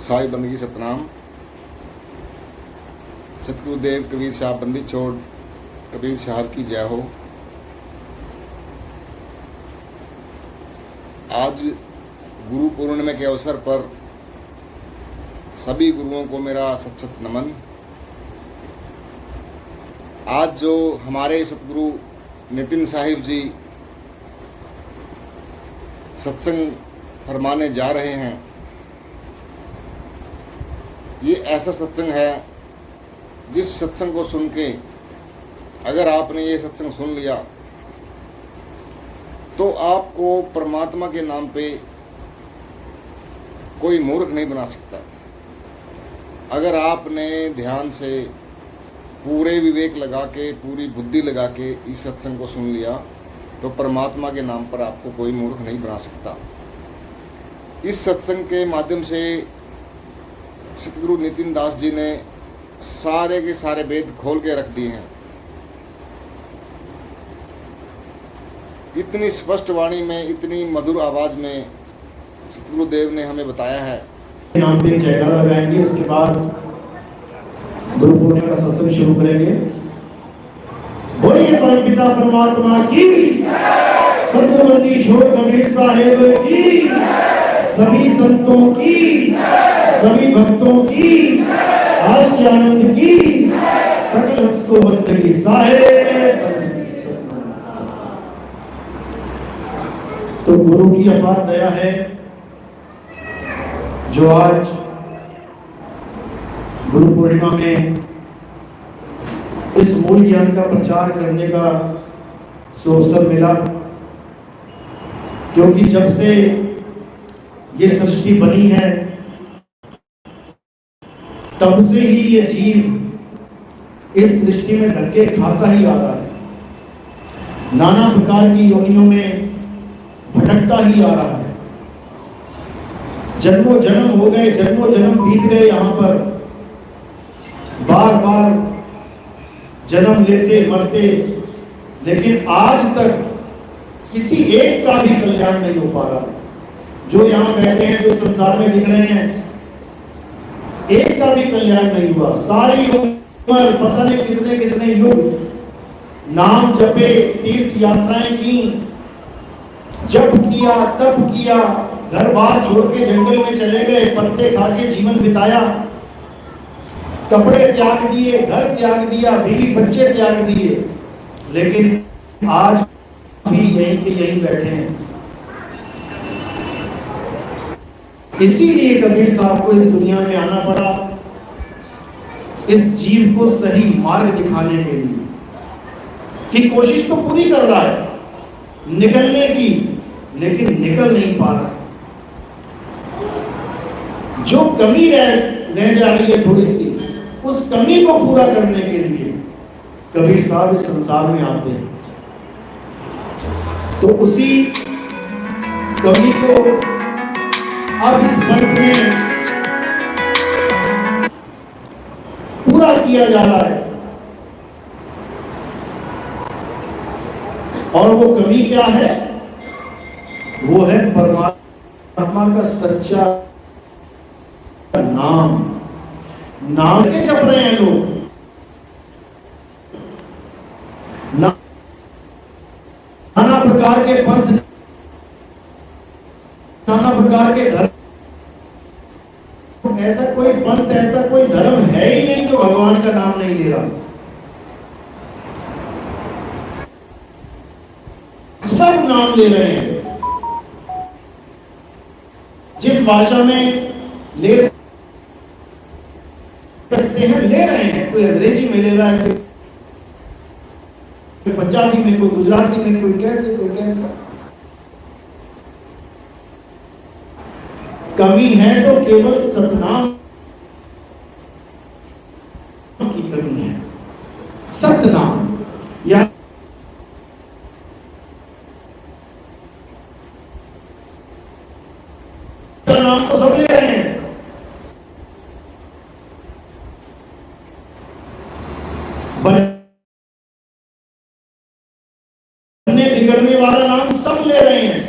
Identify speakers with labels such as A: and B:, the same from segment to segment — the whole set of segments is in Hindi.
A: साई बंदगी सतनाम। सतगुरुदेव कबीर साहब बंदी छोड़ कबीर साहब की जय हो। आज गुरु पूर्णिमा के अवसर पर सभी गुरुओं को मेरा सत सत नमन। आज जो हमारे सतगुरु नितिन साहिब जी सत्संग फरमाने जा रहे हैं, ये ऐसा सत्संग है जिस सत्संग को सुन के अगर आपने ये सत्संग सुन लिया तो आपको परमात्मा के नाम पे कोई मूर्ख नहीं बना सकता। अगर आपने ध्यान से पूरे विवेक लगा के, पूरी बुद्धि लगा के इस सत्संग को सुन लिया तो परमात्मा के नाम पर आपको कोई मूर्ख नहीं बना सकता। इस सत्संग के माध्यम से सतगुरु नितिन दास जी ने सारे के सारे वेद खोल के रख दिए हैं। इतनी स्पष्ट वाणी में, इतनी मधुर आवाज में सतगुरुदेव ने हमें बताया है।
B: नाम पे जयकारा लगाएंगे, उसके बाद गुरु पूर्णिमा का सत्संग शुरू करेंगे। बोलिए परमपिता परमात्मा की, सतगुरु बंदी छोड़ कबीर साहेब की, सभी संतों की, सभी भक्तों की, आज के आनंद की, सकल हंस को बंदगी साहेब। तो गुरु की अपार दया है जो आज गुरु पूर्णिमा में इस मूल ज्ञान का प्रचार करने का अवसर मिला, क्योंकि जब से ये सृष्टि बनी है तब से ही ये जीव इस सृष्टि में धक्के खाता ही आ रहा है, नाना प्रकार की योनियों में भटकता ही आ रहा है। जन्मों जन्म हो गए, जन्मों जन्म बीत गए, यहाँ पर बार बार जन्म लेते मरते, लेकिन आज तक किसी एक का भी कल्याण नहीं हो पा रहा। जो यहाँ बैठे हैं, जो संसार में दिख रहे हैं, एक का भी कल्याण नहीं हुआ। सारी उम्र पता नहीं कितने कितने युग नाम जपे, तीर्थ यात्राएं की, जप किया, तप किया, घर बार छोड़ के जंगल में चले गए, पत्ते खा के जीवन बिताया, कपड़े त्याग दिए, घर त्याग दिया, बीवी बच्चे त्याग दिए, लेकिन आज भी यहीं के यहीं बैठे हैं। इसीलिए कबीर साहब को इस दुनिया में आना पड़ा, इस जीव को सही मार्ग दिखाने के लिए। कि कोशिश तो पूरी कर रहा है निकलने की, लेकिन निकल नहीं पा रहा है। जो कमी रह जा रही है थोड़ी सी, उस कमी को पूरा करने के लिए कबीर साहब इस संसार में आते हैं। तो उसी कमी को अब इस पंथ में पूरा किया जा रहा है। और वो कमी क्या है? वो है परमात्मा का सच्चा नाम। नाम के जप रहे हैं लोग, नाना प्रकार के पंथ, नाना प्रकार के धर्म। ऐसा कोई पंथ, ऐसा कोई धर्म है ही नहीं जो भगवान का नाम नहीं ले रहा। सब नाम ले रहे हैं, जिस भाषा में ले सकते हैं ले रहे हैं। कोई अंग्रेजी में ले रहा है, कोई पंजाबी में, कोई गुजराती में, कोई कैसे, कोई कैसा। कमी है तो केवल सतनाम की कमी है। सतनाम या नाम तो सब ले रहे हैं, बनने बिगड़ने वाला नाम सब ले रहे हैं।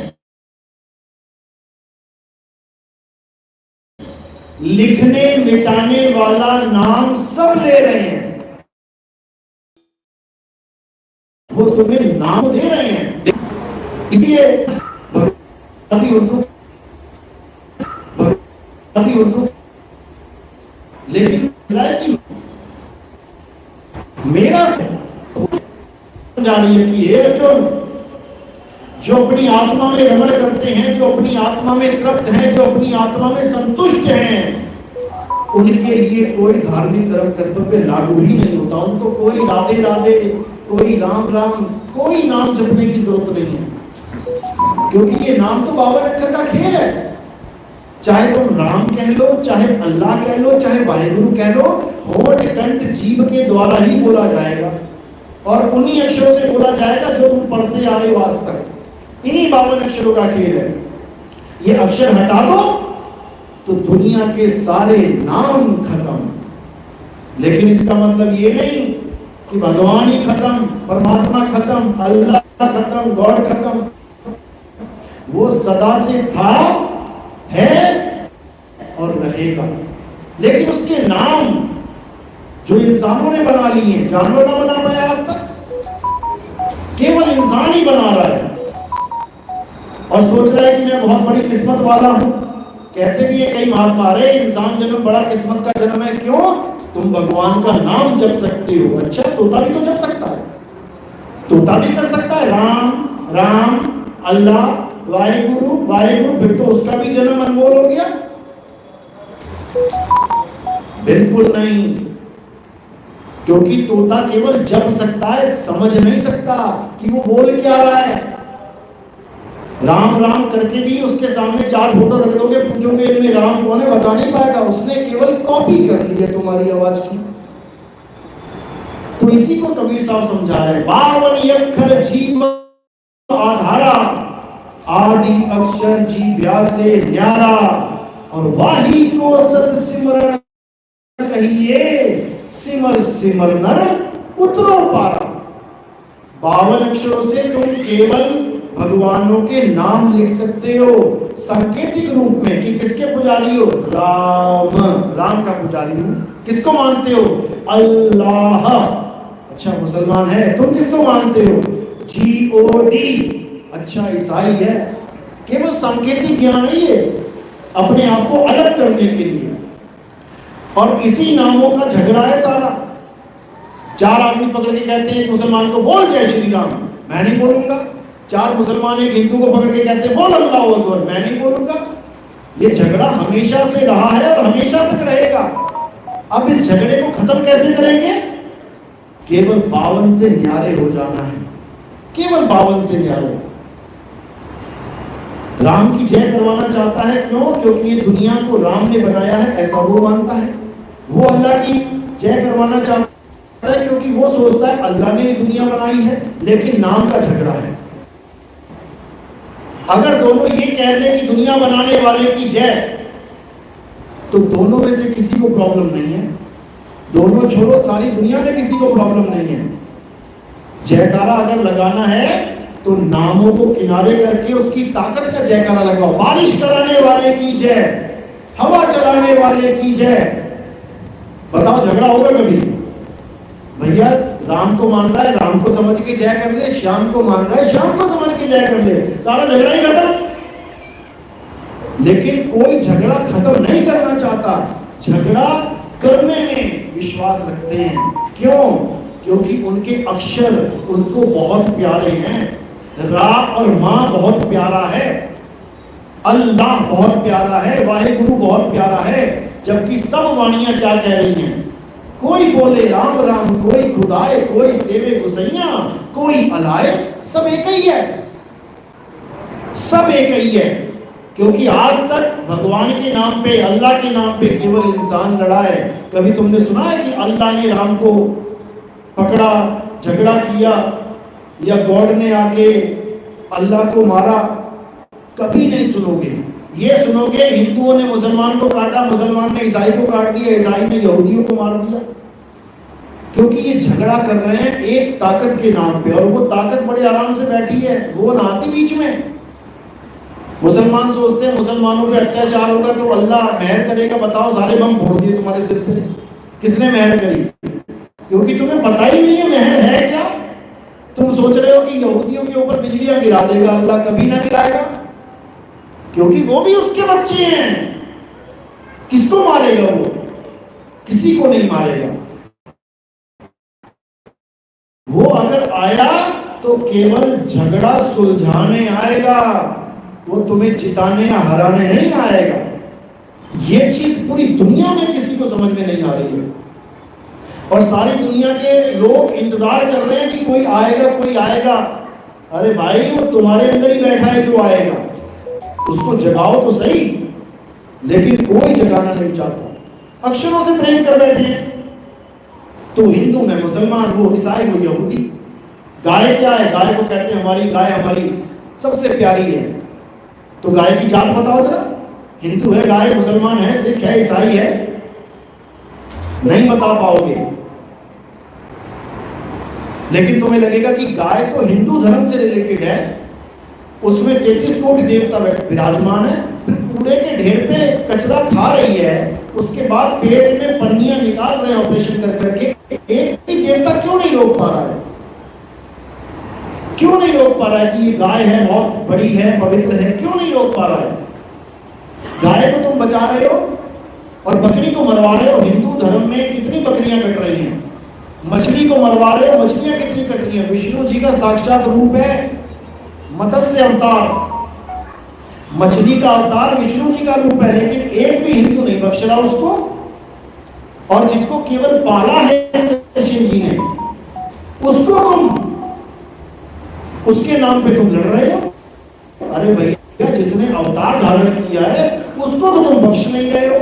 B: लिखने मिटाने वाला नाम सब ले रहे हैं, वो तुम्हें नाम दे रहे हैं। इसलिए अभी उर्दू लेकिन मेरा जा रही है कि ये जो अपनी आत्मा में रमण करते हैं, जो अपनी आत्मा में तृप्त हैं, जो अपनी आत्मा में संतुष्ट हैं, उनके लिए कोई धार्मिक कर्म कर्तव्य लागू ही नहीं होता। उनको कोई राधे राधे, कोई राम राम, कोई नाम जपने की जरूरत नहीं है, क्योंकि ये नाम तो 52 अक्षर का खेल है। चाहे तुम राम कह लो, चाहे अल्लाह कह लो, चाहे वाहिगुरु कह लो, होठ कंठ जीभ के द्वारा ही बोला जाएगा और उन्हीं अक्षरों से बोला जाएगा जो तुम पढ़ते आए हो आज तक। इन्हीं 52 अक्षरों का खेल है। ये अक्षर हटा दो तो दुनिया के सारे नाम खत्म। लेकिन इसका मतलब ये नहीं कि भगवान ही खत्म, परमात्मा खत्म, अल्लाह खत्म, गॉड खत्म। वो सदा से था, है और रहेगा। लेकिन उसके नाम जो इंसानों ने बना लिए हैं, जानवर ना बना पाया आज तक, केवल इंसान ही बना रहा है और सोच रहा है कि मैं बहुत बड़ी किस्मत वाला हूं। कहते भी है कई महात्मा, अरे इंसान जन्म बड़ा किस्मत का जन्म है। क्यों? तुम भगवान का नाम जप सकते हो। अच्छा, तोता भी तो जप सकता है, तोता भी कर सकता है राम राम, अल्लाह, वाहिगुरु वाहिगुरु, फिर तो उसका भी जन्म अनमोल हो गया। बिल्कुल नहीं, क्योंकि तोता केवल जप सकता है, समझ नहीं सकता कि वो बोल क्या रहा है। राम राम करके भी उसके सामने 4 फोटो रख दोगे, पूछोगे इनमें राम कौन है, बता नहीं पाएगा। उसने केवल कॉपी कर ली है तुम्हारी आवाज की। तो इसी को कबीर साहब समझा रहे हैं। 52 अक्षर जीव आधारा, आदि अक्षर जी व्यासे न्यारा, और वाही को सत सिमरण कहिए, सिमर सिमर नर उतरो पारा। 52 अक्षरों से तुम केवल भगवानों के नाम लिख सकते हो सांकेतिक रूप में कि किसके पुजारी हो, राम, राम का पुजारी हूं। किसको मानते हो? अल्लाह। अच्छा, मुसलमान है, तुम किसको मानते हो? GOD। अच्छा, ईसाई है। केवल सांकेतिक ज्ञान है ये, अपने आप को अलग करने के लिए। और इसी नामों का झगड़ा है सारा। 4 आदमी पकड़ के कहते हैं एक मुसलमान को, बोल जय श्री राम, मैं नहीं बोलूंगा। 4 मुसलमान एक हिंदू को पकड़ के कहते हैं बोल अल्लाह अकबर, मैं नहीं बोलूंगा। ये झगड़ा हमेशा से रहा है और हमेशा तक रहेगा। अब इस झगड़े को खत्म कैसे करेंगे? केवल 52 से न्यारे हो जाना है, केवल 52 से न्यारे। राम की जय करवाना चाहता है, क्यों? क्योंकि ये दुनिया को राम ने बनाया है, ऐसा वो मानता है। वो अल्लाह की जय करवाना चाहता है क्योंकि वो सोचता है अल्लाह ने ये दुनिया बनाई है। लेकिन नाम का झगड़ा है। अगर दोनों ये कह दे कि दुनिया बनाने वाले की जय, तो दोनों में से किसी को प्रॉब्लम नहीं है। दोनों छोड़ो, सारी दुनिया में किसी को प्रॉब्लम नहीं है। जयकारा अगर लगाना है तो नामों को किनारे करके उसकी ताकत का जयकारा लगाओ। बारिश कराने वाले की जय, हवा चलाने वाले की जय। बताओ, झगड़ा होगा कभी? भैया राम को मान रहा है, राम को समझ के जय कर ले। श्याम को मान रहा है, श्याम को समझ के जय कर ले। सारा झगड़ा ही खत्म। लेकिन कोई झगड़ा खत्म नहीं करना चाहता, झगड़ा करने में विश्वास रखते हैं। क्यों? क्योंकि उनके अक्षर उनको बहुत प्यारे हैं। रा और माँ बहुत प्यारा है, अल्लाह बहुत प्यारा है, वाहिगुरु बहुत प्यारा है। जबकि सब वाणियां क्या कह रही हैं? कोई बोले राम राम, कोई खुदाए, कोई सेवे गुसैया, कोई अलाए, सब एक ही है, सब एक ही है। क्योंकि आज तक भगवान के नाम पे, अल्लाह के नाम पे केवल इंसान लड़ा है। कभी तुमने सुना है कि अल्लाह ने राम को पकड़ा, झगड़ा किया, या गॉड ने आके अल्लाह को मारा? कभी नहीं सुनोगे। ये सुनोगे हिंदुओं ने मुसलमान को काटा, मुसलमान ने ईसाई को काट दिया, ईसाई ने यहूदियों को मार दिया। क्योंकि ये झगड़ा कर रहे हैं एक ताकत के नाम पे, और वो ताकत बड़े आराम से बैठी है, वो ना आती बीच में। मुसलमान सोचते हैं मुसलमानों पे अत्याचार होगा तो अल्लाह मेहर करेगा। बताओ, सारे बम फोड़ दिए तुम्हारे सिर पे, किसने मेहर करी? क्योंकि तुम्हें पता ही नहीं है मेहर है क्या। तुम सोच रहे हो कि यहूदियों के ऊपर बिजलियां गिरा देगा, अल्लाह कभी ना गिराएगा, क्योंकि वो भी उसके बच्चे हैं। किसको मारेगा वो? किसी को नहीं मारेगा। वो अगर आया तो केवल झगड़ा सुलझाने आएगा, वो तुम्हें जिताने या हराने नहीं आएगा। ये चीज पूरी दुनिया में किसी को समझ में नहीं आ रही है, और सारी दुनिया के लोग इंतजार कर रहे हैं कि कोई आएगा, कोई आएगा। अरे भाई, वो तुम्हारे अंदर ही बैठा है जो आएगा, उसको जगाओ तो सही। लेकिन कोई जगाना नहीं चाहता, अक्षरों से प्रेम कर बैठे हैं। तो हिंदू में मुसलमान, वो ईसाई, वो यहूदी। गाय क्या है? गाय को कहते हैं हमारी गाय हमारी सबसे प्यारी है। तो गाय की जात बताओ जरा। हिंदू है गाय, मुसलमान है, सिख है, ईसाई है, नहीं बता पाओगे। लेकिन तुम्हें लगेगा कि गाय तो हिंदू धर्म से रिलेटेड है, उसमें 33 कोटि देवता विराजमान है, फिर कूड़े के ढेर पे कचरा खा रही है, उसके बाद पेट में पन्नियां निकाल रहे हैं ऑपरेशन कर करके। एक भी देवता क्यों नहीं रोक पा रहा है? क्यों नहीं रोक पा रहा है कि ये गाय है, बहुत बड़ी है, पवित्र है? क्यों नहीं रोक पा रहा है? गाय को तुम बचा रहे हो और बकरी को मरवा रहे हो। हिंदू धर्म में कितनी बकरियां कट रही हैं? मछली को मरवा रहे हो, मछलियां कितनी कट रही हैं? विष्णु जी का साक्षात रूप है मत्स्य अवतार, मछली का अवतार विष्णु जी का रूप है, लेकिन एक भी हिंदू नहीं बख्श रहा उसको। और जिसको केवल पाला है कृष्ण जी ने, उसको तुम, उसके नाम पे तुम लड़ रहे हो। अरे भैया, जिसने अवतार धारण किया है उसको तो तुम बख्श नहीं रहे हो।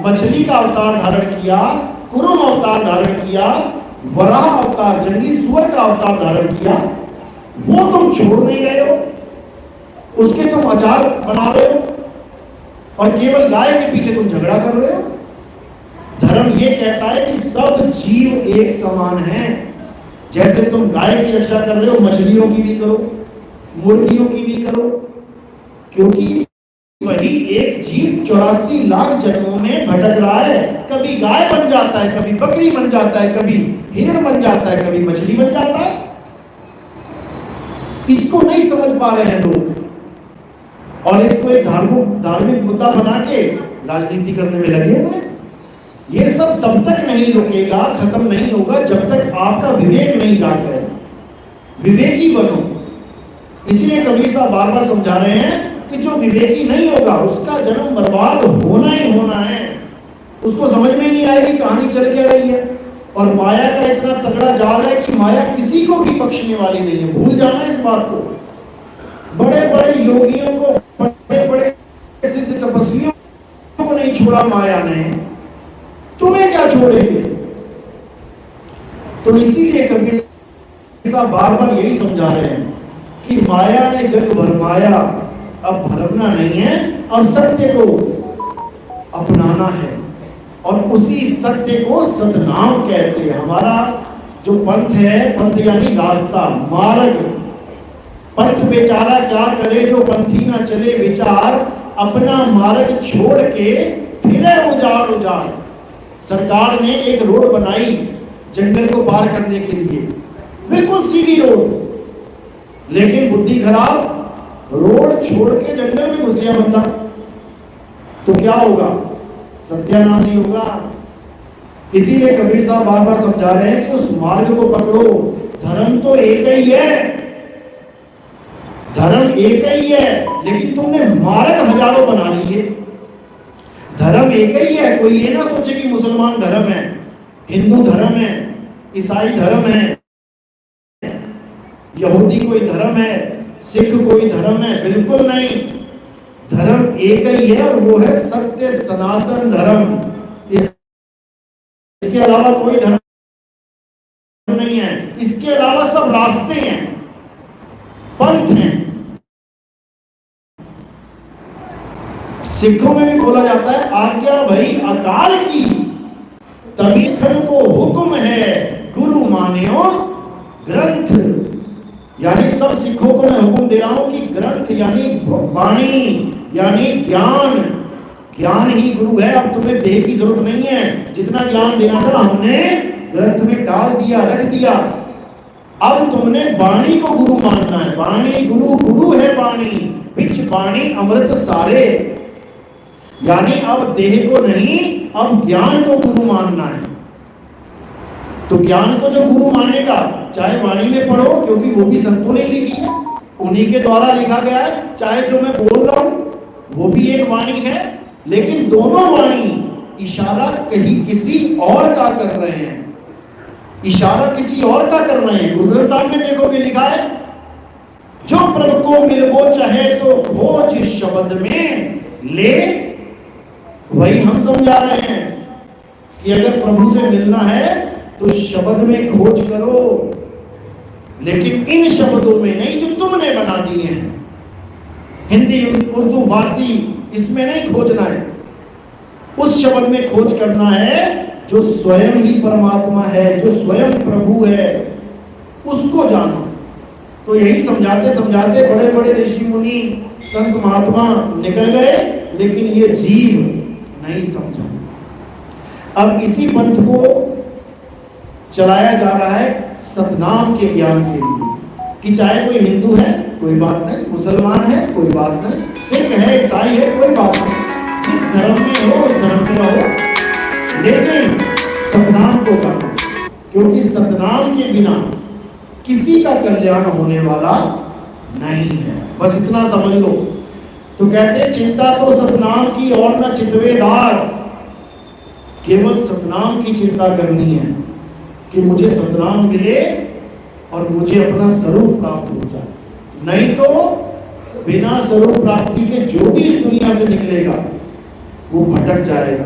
B: मछली का अवतार धारण किया, कुरुम अवतार धारण किया, वराह अवतार, जंगली सुअर का अवतार धारण किया, वो तुम छोड़ नहीं रहे हो, उसके तुम अचार बना रहे हो, और केवल गाय के पीछे तुम झगड़ा कर रहे हो। धर्म ये कहता है कि सब जीव एक समान हैं। जैसे तुम गाय की रक्षा कर रहे हो, मछलियों की भी करो, मुर्गियों की भी करो, क्योंकि वही एक जीव 84 लाख जन्मों में भटक रहा है। कभी गाय बन जाता है, कभी बकरी बन जाता है, कभी हिरण बन जाता है, कभी मछली बन जाता है। इसको नहीं समझ पा रहे हैं लोग, और इसको एक धार्मिक मुद्दा बना के राजनीति करने में लगे हुए हैं। ये सब तब तक नहीं रुकेगा, खत्म नहीं होगा, जब तक आपका विवेक नहीं जाग गया। विवेकी बनो। इसलिए कबीर साहब बार बार समझा रहे हैं कि जो विवेकी नहीं होगा उसका जन्म बर्बाद होना ही होना है। उसको समझ में नहीं आएगी कहानी चल क्या रही है। और माया का इतना तगड़ा जाल है कि माया किसी को भी बख्शने वाली नहीं है। भूल जाना इस बात को। बड़े बड़े योगियों को, बड़े बड़े सिद्ध तपस्वियों को नहीं छोड़ा माया ने, तुम्हें क्या छोड़ेंगे? तो इसीलिए कबीर साहब बार बार यही समझा रहे हैं कि माया ने जग भरमाया, अब भरमना नहीं है, अब सत्य को अपनाना है। और उसी सत्य को सतनाम कहते हैं। हमारा जो पंथ है, पंथ यानी रास्ता, मार्ग। पंथ बेचारा क्या करे जो पंथी ना चले विचार, अपना मार्ग छोड़ के फिरे उजाड़ उजाड़। सरकार ने एक रोड बनाई जंगल को पार करने के लिए, बिल्कुल सीधी रोड, लेकिन बुद्धि खराब, रोड छोड़ के जंगल में घुस गया बंदा, तो क्या होगा? सत्यानाश ही होगा। इसीलिए कबीर साहब बार बार समझा रहे हैं कि उस मार्ग को पकड़ो। धर्म तो एक ही है, धर्म एक ही है, लेकिन तुमने मार्ग हजारों बना लिए। धर्म एक ही है। कोई ये ना सोचे कि मुसलमान धर्म है, हिंदू धर्म है, ईसाई धर्म है, यहूदी कोई धर्म है, सिख कोई धर्म है। बिल्कुल नहीं। धर्म एक ही है, और वो है सत्य सनातन धर्म। इसके अलावा कोई धर्म नहीं है। इसके अलावा सब रास्ते हैं, पंथ हैं। सिखों में भी बोला जाता है आज्ञा भई अकाल की, तभी खन को हुक्म है, गुरु मान्यो ग्रंथ। यानी सब सिखों को मैं हुक्म दे रहा हूं कि ग्रंथ यानी वाणी यानी ज्ञान, ज्ञान ही गुरु है। अब तुम्हें देह की जरूरत नहीं है, जितना ज्ञान देना था हमने ग्रंथ में डाल दिया, रख दिया। अब तुमने वाणी को गुरु मानना है। वाणी गुरु, गुरु है वाणी, बिच वाणी अमृत सारे। यानी अब देह को नहीं, अब ज्ञान को गुरु मानना है। तो ज्ञान को जो गुरु मानेगा, चाहे वाणी में पढ़ो, क्योंकि वो भी संतों ने लिखी है, उन्हीं के द्वारा लिखा गया है, चाहे जो मैं बोल रहा हूं वो भी एक वाणी है, लेकिन दोनों वाणी इशारा कहीं किसी और का कर रहे हैं, इशारा किसी और का कर रहे हैं। गुरु ग्रंथ साहब में देखोगे लिखा है, जो प्रभु को मिलवो चाहे तो खोज शब्द में ले। वही हम समझा रहे हैं कि अगर प्रभु से मिलना है तो शब्द में खोज करो, लेकिन इन शब्दों में नहीं जो तुमने बना दिए हैं। हिंदी, उर्दू, फारसी, इसमें नहीं खोजना है, उस शब्द में खोज करना है जो स्वयं ही परमात्मा है, जो स्वयं प्रभु है, उसको जानो। तो यही समझाते समझाते बड़े बड़े ऋषि मुनि संत महात्मा निकल गए, लेकिन ये जीव नहीं समझा। अब इसी पंथ को चलाया जा रहा है सतनाम के ज्ञान के लिए, कि चाहे कोई हिंदू है कोई बात नहीं, मुसलमान है कोई बात नहीं, सिख है, ईसाई है कोई बात नहीं, जिस धर्म में हो उस धर्म में रहो, लेकिन सतनाम को जानो, क्योंकि सतनाम के बिना किसी का कल्याण होने वाला नहीं है। बस इतना समझ लो। तो कहते हैं चिंता तो सतनाम की और न चितवे दास, केवल सतनाम की चिंता करनी है कि मुझे सतनाम मिले और मुझे अपना स्वरूप प्राप्त हो जाए। नहीं तो बिना स्वरूप प्राप्ति के जो भी इस दुनिया से निकलेगा वो भटक जाएगा।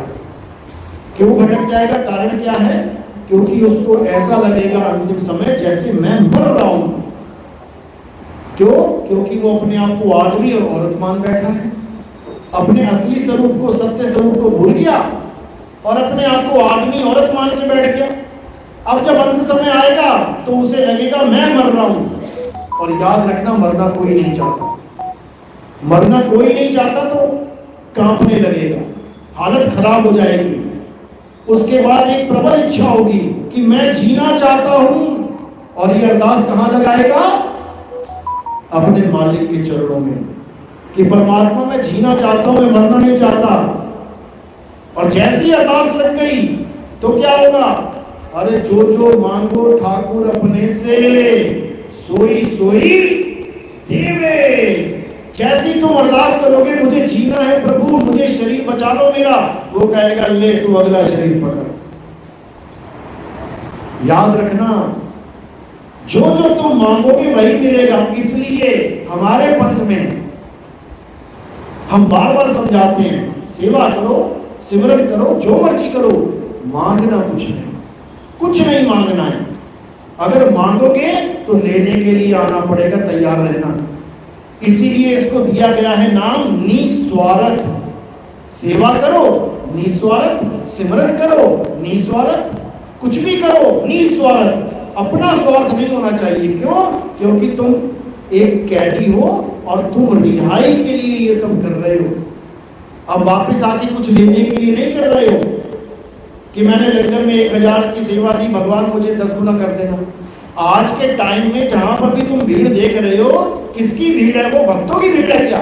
B: क्यों भटक जाएगा? कारण क्या है? क्योंकि उसको ऐसा लगेगा अंतिम समय जैसे मैं मर रहा हूं। क्यों? क्योंकि वो अपने आप को आदमी और औरत मान बैठा है, अपने असली स्वरूप को, सत्य स्वरूप को भूल गया और अपने आप को आदमी औरत मान के बैठ गया। अब जब अंत समय आएगा तो उसे लगेगा मैं मर रहा हूं। और याद रखना, मरना कोई नहीं चाहता, मरना कोई नहीं चाहता, तो कांपने लगेगा, हालत खराब हो जाएगी। उसके बाद एक प्रबल इच्छा होगी कि मैं जीना चाहता हूं, और ये अरदास कहां लगाएगा? अपने मालिक के चरणों में, कि परमात्मा मैं जीना चाहता हूं, मैं मरना नहीं चाहता। और जैसी अरदास लग गई तो क्या होगा? अरे जो जो मांगो ठाकुर अपने से, सोई सोई देवे। जैसी तुम अरदास करोगे मुझे जीना है प्रभु, मुझे शरीर बचा लो मेरा, वो कहेगा ले तू अगला शरीर पकड़। याद रखना, जो जो तुम मांगोगे वही मिलेगा। इसलिए हमारे पंथ में हम बार बार समझाते हैं, सेवा करो, सिमरन करो, जो मर्जी करो, मांगना कुछ नहीं, कुछ नहीं मांगना है। अगर मांगोगे तो लेने के लिए आना पड़ेगा, तैयार रहना। इसीलिए इसको दिया गया है नाम निस्वार्थ। सेवा करो निस्वार्थ, सिमरन करो निस्वार्थ, कुछ भी करो निस्वार्थ। अपना स्वार्थ नहीं होना चाहिए। क्यों? क्योंकि तुम एक कैदी हो और तुम रिहाई के लिए ये सब कर रहे हो। अब वापस आके कुछ लेने के लिए नहीं कर रहे हो कि मैंने लंगर में 1000 की सेवा दी, भगवान मुझे 10 गुना कर देना। आज के टाइम में जहां पर भी तुम भीड़ देख रहे हो, किसकी भीड़ है? वो भक्तों की भीड़ है क्या?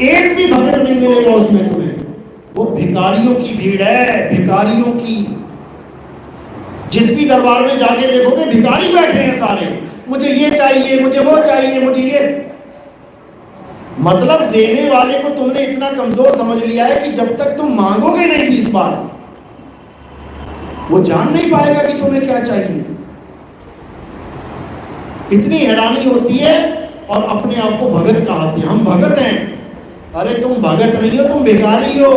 B: एक भी भक्त नहीं मिलेगा उसमें तुम्हें, वो भिखारियों की भीड़ है, भिखारियों की। जिस भी दरबार में जाके देखोगे भिखारी बैठे हैं सारे, मुझे ये चाहिए, मुझे वो चाहिए, मुझे ये। मतलब देने वाले को तुमने इतना कमजोर समझ लिया है कि जब तक तुम मांगोगे नहीं 20 बार, वो जान नहीं पाएगा कि तुम्हें क्या चाहिए। इतनी हैरानी होती है और अपने आप को भगत कहते हैं, हम भगत हैं। अरे तुम भगत नहीं हो, तुम भिखारी हो।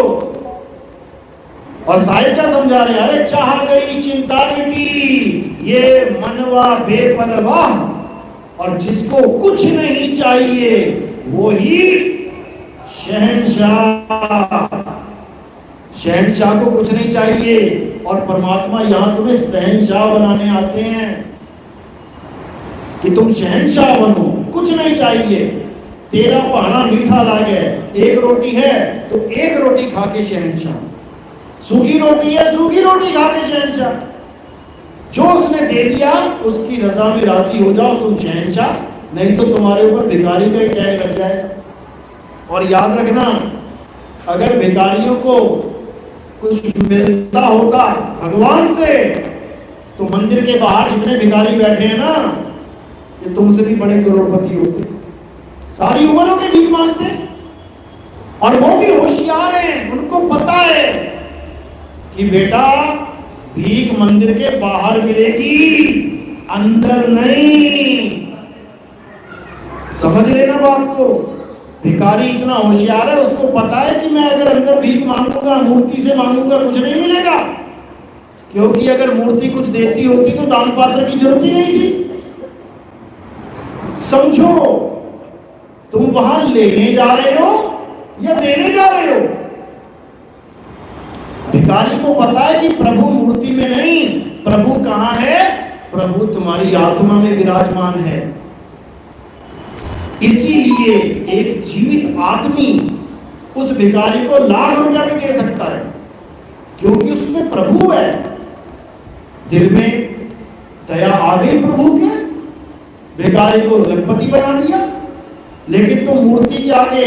B: और साहिब क्या समझा रहे हैं? अरे चाह गई चिंता मिटी, ये मनवा बेपरवाह। और जिसको कुछ नहीं चाहिए वो ही शहंशाह। शहंशाह को कुछ नहीं चाहिए, और परमात्मा यहां तुम्हें शहंशाह बनाने आते हैं कि तुम शहंशाह बनो। कुछ नहीं चाहिए, तेरा भाना मीठा लागे, एक रोटी है तो एक रोटी खा के शहंशाह, सूखी रोटी है सूखी रोटी खा के शहंशाह, जो उसने दे दिया उसकी रजा में राजी हो जाओ तुम शहंशाह, नहीं तो तुम्हारे ऊपर भिखारी का ही टैग लग जाएगा। और याद रखना, अगर भिखारियों को कुछ मिलता होता भगवान से तो मंदिर के बाहर जितने भिखारी बैठे हैं ना, ये तुमसे भी बड़े करोड़पति होते, सारी उम्रों के भीख मांगते। और वो भी होशियार हैं, उनको पता है कि बेटा भीख मंदिर के बाहर मिलेगी, अंदर नहीं। समझ लेना बात को, भिखारी इतना होशियार है, उसको पता है कि मैं अगर अंदर भीख मांगूंगा, मूर्ति से मांगूंगा, कुछ नहीं मिलेगा, क्योंकि अगर मूर्ति कुछ देती होती तो दान पात्र की जरूरत ही नहीं थी। समझो, तुम वहां लेने जा रहे हो या देने जा रहे हो? भिखारी को पता है कि प्रभु मूर्ति में नहीं, प्रभु कहां है? प्रभु तुम्हारी आत्मा में विराजमान है। इसीलिए एक जीवित आदमी उस भिखारी को लाख रुपया भी दे सकता है, क्योंकि उसमें प्रभु है, दिल में दया आ गई प्रभु के, भिखारी को लखपति बना दिया। लेकिन तुम मूर्ति के आगे